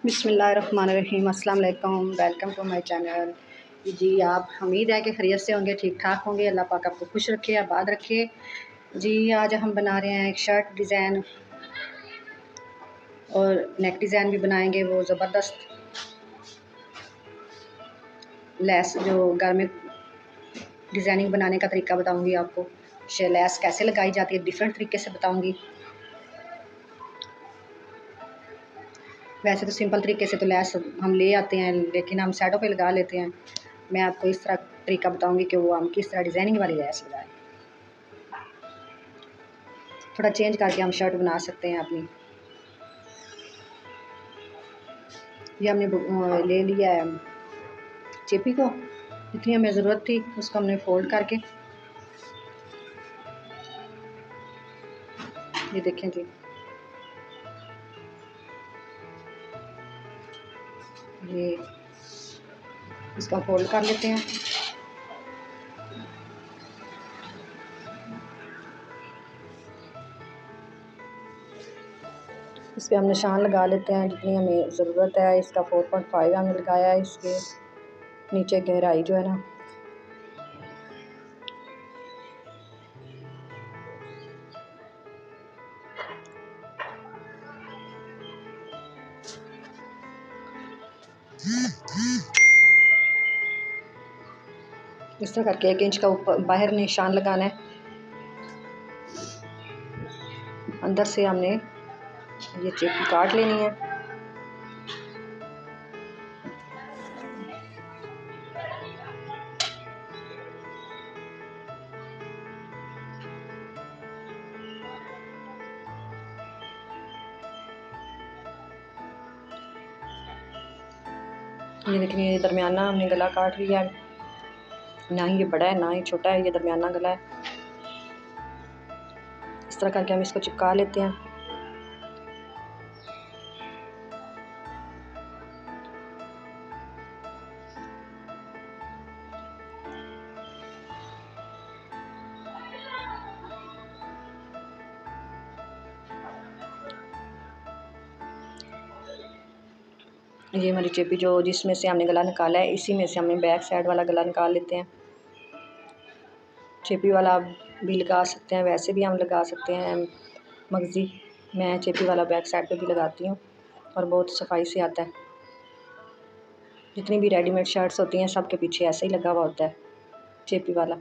बिस्मिल्लाहिर्रहमानिर्रहीम। अस्सलाम वालेकुम। Welcome to my channel. जी, आप उम्मीद है कि खैरियत से होंगे, ठीक ठाक होंगे। अल्लाह पाक आपको खुश रखे, आबाद रखे। जी, आज हम बना रहे हैं एक शर्ट डिज़ाइन और नेक डिज़ाइन भी बनाएंगे। वो ज़बरदस्त लेस जो घर में डिज़ाइनिंग बनाने का तरीका बताऊंगी आपको। लेस कैसे लगाई जाती है डिफरेंट तरीके से बताऊंगी। वैसे तो सिंपल तरीके से तो लेस हम ले आते हैं, लेकिन हम साइडों पे लगा लेते हैं। मैं आपको इस तरह तरीका बताऊंगी कि वो हम किस तरह डिज़ाइनिंग वाली लेस लगाएं। थोड़ा चेंज करके हम शर्ट बना सकते हैं अपनी। ये हमने ले लिया है चेपी को, जितनी हमें ज़रूरत थी उसको हमने फोल्ड करके, ये देखें जी, ये इसका फोल्ड कर लेते हैं। इस पर हम निशान लगा लेते हैं जितनी हमें ज़रूरत है। इसका 4.5 हमने लगाया है। इसके नीचे गहराई जो है ना, इस तरह करके 1 इंच का ऊपर बाहर निशान लगाना है। अंदर से हमने ये चेपी काट लेनी है। ये देखिए, ये दरमियाना हमने गला काट लिया है। ना ही ये बड़ा है ना ही छोटा है, ये दरमियाना गला है। इस तरह करके हम इसको चिपका लेते हैं। ये हमारी चेपी जो जिसमें से हमने गला निकाला है, इसी में से हमने बैक साइड वाला गला निकाल लेते हैं। चेपी वाला भी लगा सकते हैं, वैसे भी हम लगा सकते हैं मगज़ी। मैं चेपी वाला बैक साइड पे भी लगाती हूँ और बहुत सफाई से आता है। जितनी भी रेडीमेड शर्ट्स होती हैं सब के पीछे ऐसे ही लगा हुआ होता है चेपी वाला।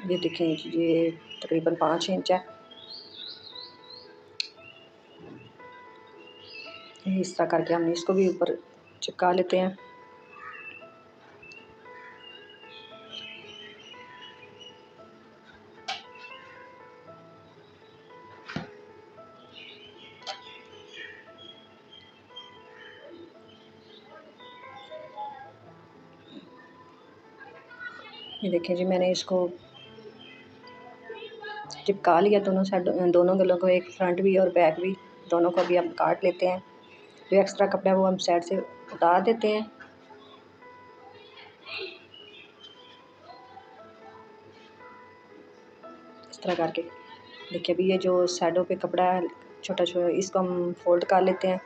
ये देखें, ये तकरीबन 5 इंच है। इस तरह करके हम इसको भी ऊपर चिपका लेते हैं। ये देखें जी, मैंने इसको चिपका लिया दोनों साइड, दोनों गलों को, एक फ्रंट भी और बैक भी, दोनों को भी हम काट लेते हैं। जो एक्स्ट्रा कपड़ा है वो हम साइड से उतार देते हैं। इस तरह करके देखिए, अभी ये जो साइडों पे कपड़ा है छोटा छोटा, इसको हम फोल्ड कर लेते हैं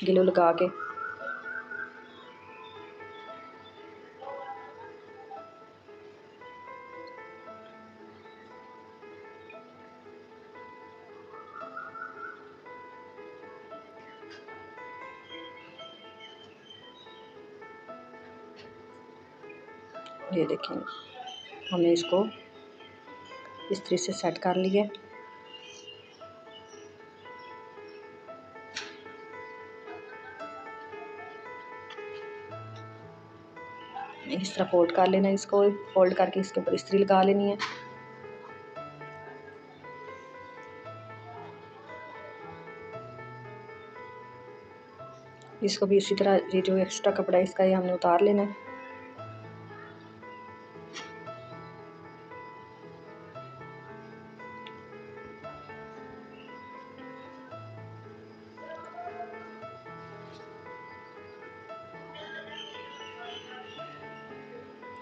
ग्लू लगा के। ये देखें, हमने इसको इस तरह से सेट कर लिया। इस तरह फोल्ड कर लेना है, इसको फोल्ड करके इसके ऊपर इस्त्री लगा लेनी है। इसको भी इसी तरह, ये जो एक्स्ट्रा कपड़ा है इसका, ये हमने उतार लेना है।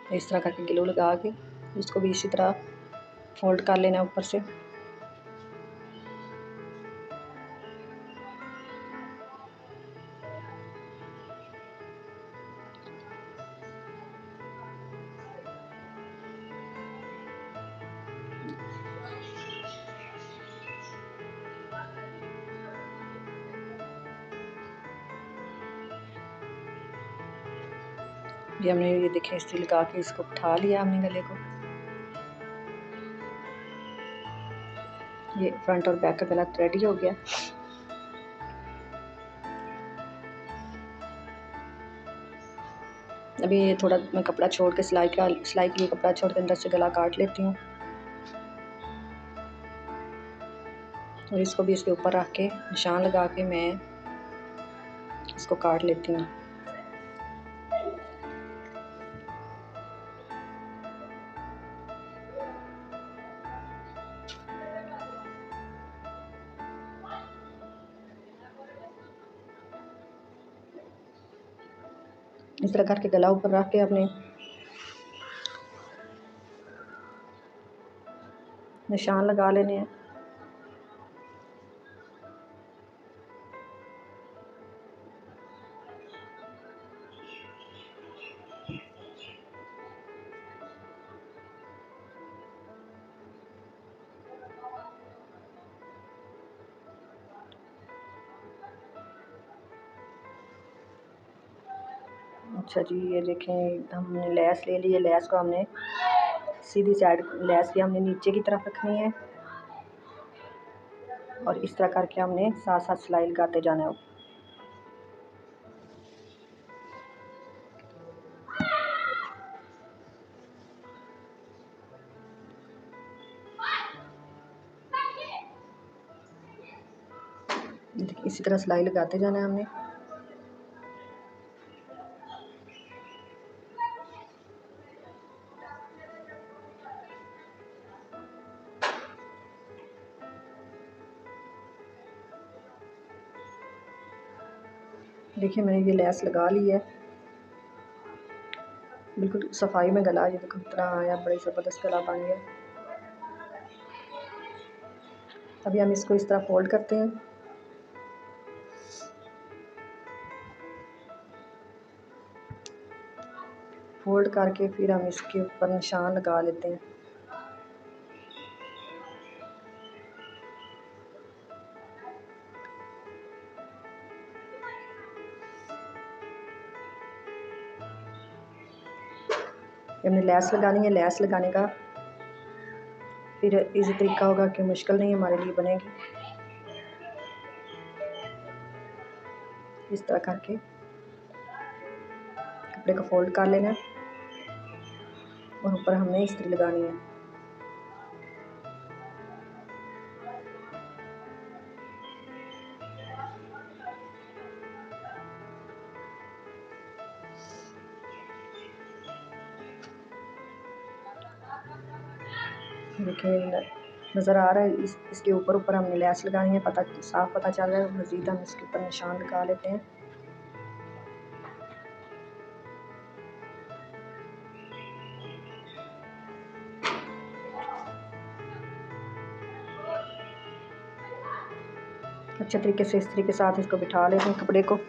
इस तरह करके ग्लू लगा के इसको भी इसी तरह फोल्ड कर लेना है ऊपर से। ये हमने ये देखें इस्त्री लगा के इसको उठा लिया हमने गले को। ये फ्रंट और बैक का गला रेडी हो गया। अभी ये थोड़ा मैं कपड़ा छोड़ के सिलाई के लिए कपड़ा छोड़ के अंदर से गला काट लेती हूँ और इसको भी इसके ऊपर रख के निशान लगा के मैं इसको काट लेती हूँ। इस तरह करके गला ऊपर रख के अपने निशान लगा लेने हैं। अच्छा जी, ये देखें हमने लेस ले ली है। लेस को हमने सीधी साइड लेस की हमने नीचे की तरफ रखनी है और इस तरह करके हमने साथ साथ सिलाई लगाते जाना है। इसी तरह सिलाई लगाते जाना है हमने। देखिए मैंने ये लेस लगा ली है, बिल्कुल सफाई में गला। ये देखो कितना आया, बड़ी ज़बरदस्त गला बन गया। अभी हम इसको इस तरह फोल्ड करते हैं। फोल्ड करके फिर हम इसके ऊपर निशान लगा लेते हैं। हमने लेस लगानी है। लेस लगाने का फिर इजी तरीका होगा कि मुश्किल नहीं हमारे लिए बनेगी। इस तरह करके कपड़े को फोल्ड कर लेना और ऊपर हमने इस्त्री लगानी है। देखिए नज़र आ रहा है, इसके ऊपर हमने लेस लगानी है। साफ पता चल रहा है। मज़ीद हम इसके ऊपर निशान लगा लेते हैं। अच्छे तरीके से इस्त्री के साथ इसको बिठा लेते हैं कपड़े को।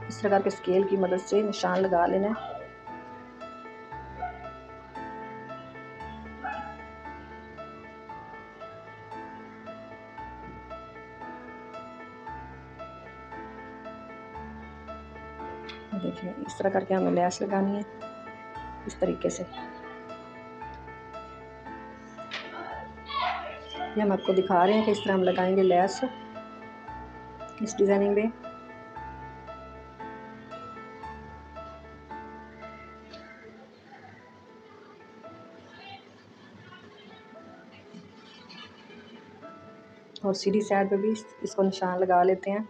इस तरह करके स्केल की मदद से निशान लगा लेना है। देखिए इस तरह करके हमें लेस लगानी है इस तरीके से। ये हम आपको दिखा रहे हैं कि इस तरह हम लगाएंगे लेस इस डिज़ाइनिंग में। और सीधी साइड पे भी इसको निशान लगा लेते हैं।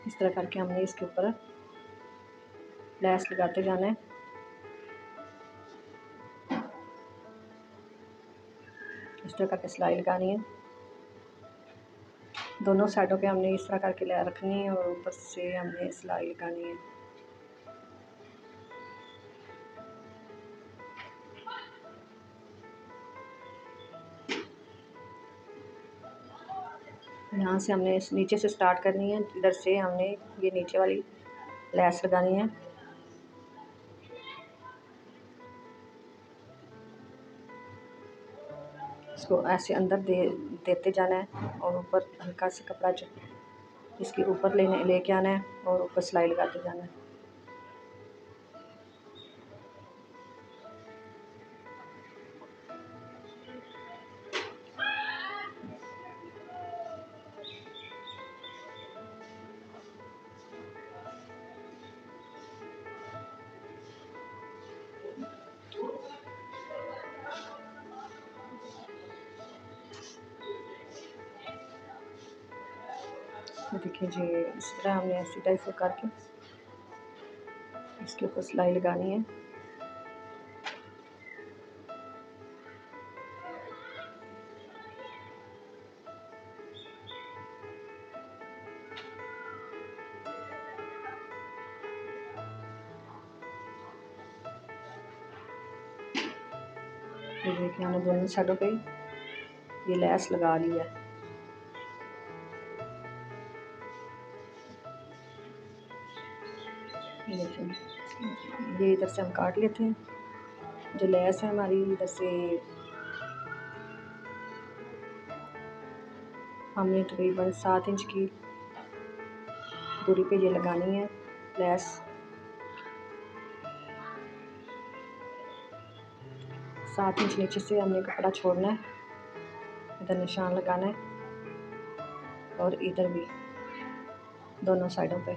इस तरह करके हमने इसके ऊपर लेस लगाते जाना है। इस तरह करके सिलाई लगानी है। दोनों साइडों पे हमने इस तरह करके रखनी है और ऊपर से हमने सिलाई लगानी है। यहाँ से हमने नीचे से स्टार्ट करनी है। इधर से हमने ये नीचे वाली लेस लगानी है। इसको ऐसे अंदर देते जाना है और ऊपर हल्का सा कपड़ा जो इसके ऊपर लेके आना है और ऊपर सिलाई लगाते जाना है। देखिए जी, इस तरह हमने ऐसी टाइप से करके इसके ऊपर सिलाई लगानी है। ये देखिए हमने दोनों साइडों पे ये लैस लगा ली है। देखिए ये इधर से हम काट लेते हैं। जो लैस है हमारी इधर से हमने तकरीबन 7 इंच की दूरी पे ये लगानी है लैस। 7 इंच नीचे से हमने कपड़ा छोड़ना है, इधर निशान लगाना है और इधर भी दोनों साइडों पे।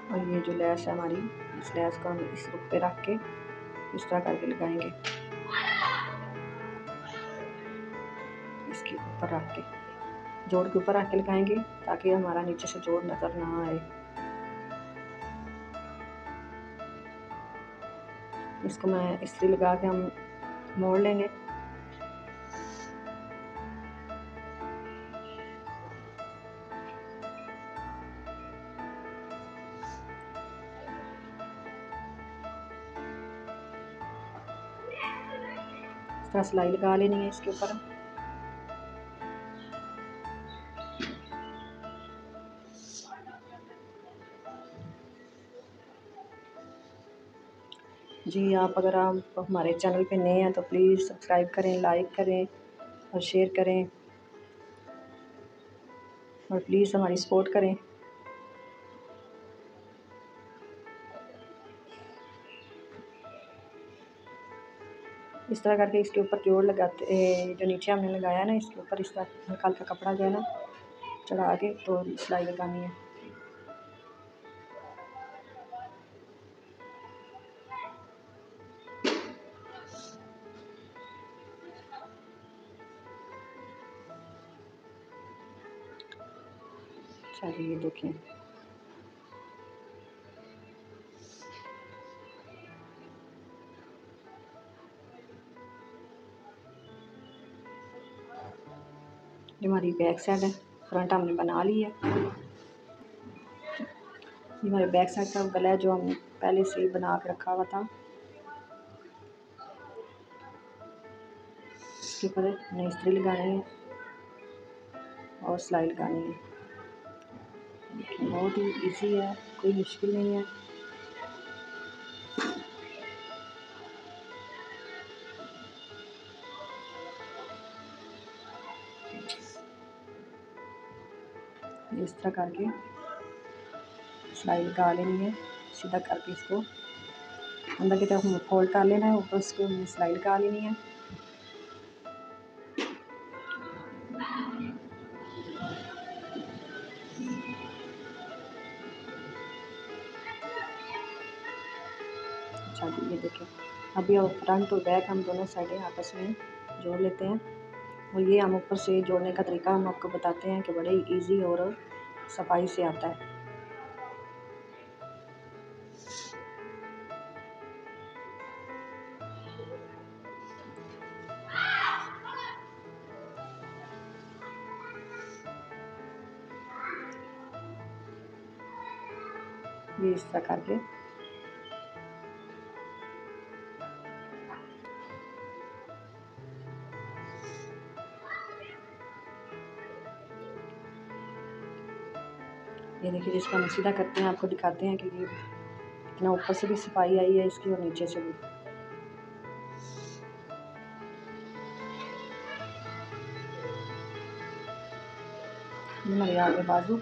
और ये जो लैस है हमारी, इस लैस को हम इस रुख पे रख के इस तरह करके लगाएंगे, इसके ऊपर रख के जोड़ के ऊपर रख के लगाएंगे ताकि हमारा नीचे से जोड़ नज़र ना आए। इसको मैं इस्त्री लगा के हम मोड़ लेंगे। इस तरह सिलाई लगा लेनी है इसके ऊपर। जी, आप अगर आप हमारे चैनल पे नए हैं तो प्लीज़ सब्सक्राइब करें, लाइक करें और शेयर करें और प्लीज़ हमारी सपोर्ट करें। इस तरह करके इसके ऊपर जोड़ लगाते, जो नीचे हमने लगाया ना इसके ऊपर इस तरह हल्का हल्का कपड़ा जो है ना चढ़ा के तो सिलाई लगानी है। चलिए ये देखें, ये हमारी बैक साइड है, फ्रंट हमने बना ली है। ये हमारे बैक साइड का गला है जो हमने पहले से ही बना के रखा हुआ था। इसके ऊपर हमने इस्त्री लगानी है और सिलाई लगानी है। देखिए बहुत ही इजी है, कोई मुश्किल नहीं है। इस तरह करके सिलाई लगा लेनी है, सीधा करके इसको अंदर की तरफ फोल्ड कर लेना है, ऊपर उसको सिलाई लगा लेनी है। अच्छा जी, ये देखिए अभी और फ्रंट और बैक हम दोनों साइडें आपस में जोड़ लेते हैं और ये हम ऊपर से जोड़ने का तरीका हम आपको बताते हैं कि बड़े ही ईजी और सफाई से आता है। ये इस तरह करके ये देखिए, जिसका हम सीधा करते हैं आपको दिखाते हैं कि ये कितना ऊपर से भी सफाई आई है इसकी और नीचे से भी। हमारे आगे बाजू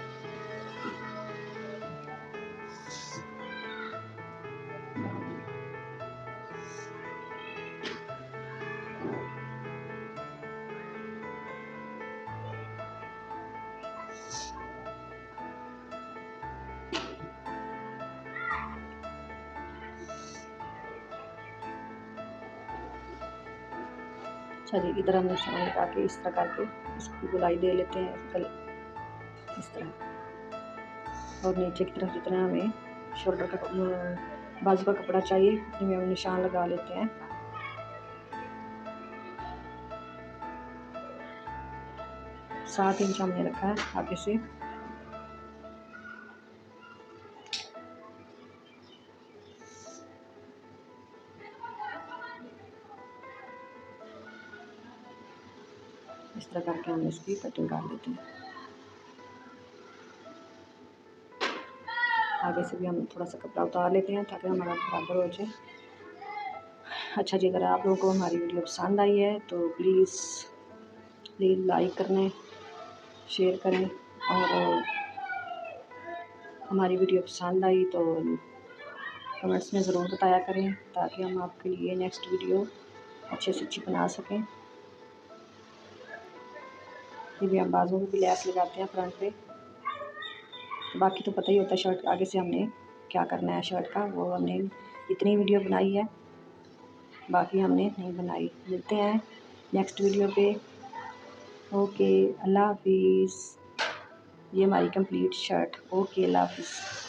अच्छा जी, इधर हम निशान लगा के इस तरह करके इसकी गोलाई दे लेते हैं गले इस तरह। और नीचे की तरफ जितना हमें शोल्डर का बाजू का कपड़ा चाहिए उतने में हम निशान लगा लेते हैं। 7 इंच हमने रखा है आगे से। इस तरह करके हम इसकी कटिंग कर लेते हैं। आगे से भी हम थोड़ा सा कपड़ा उतार लेते हैं ताकि हमारा बराबर हो जाए। अच्छा जी, अगर आप लोगों को हमारी वीडियो पसंद आई है तो प्लीज़ लाइक करें, शेयर करें, और हमारी वीडियो पसंद आई तो कमेंट्स में ज़रूर बताया करें ताकि हम आपके लिए नेक्स्ट वीडियो अच्छे से अच्छी बना सकें। ये भी हम बाजू में भी लैस लगाते हैं फ्रंट पे। बाकी तो पता ही होता है शर्ट आगे से हमने क्या करना है शर्ट का, वो हमने इतनी वीडियो बनाई है, बाकी हमने नहीं बनाई। मिलते हैं नेक्स्ट वीडियो पे। ओके, अल्लाह हाफिज़। ये हमारी कंप्लीट शर्ट। ओके, अल्लाह हाफिज़।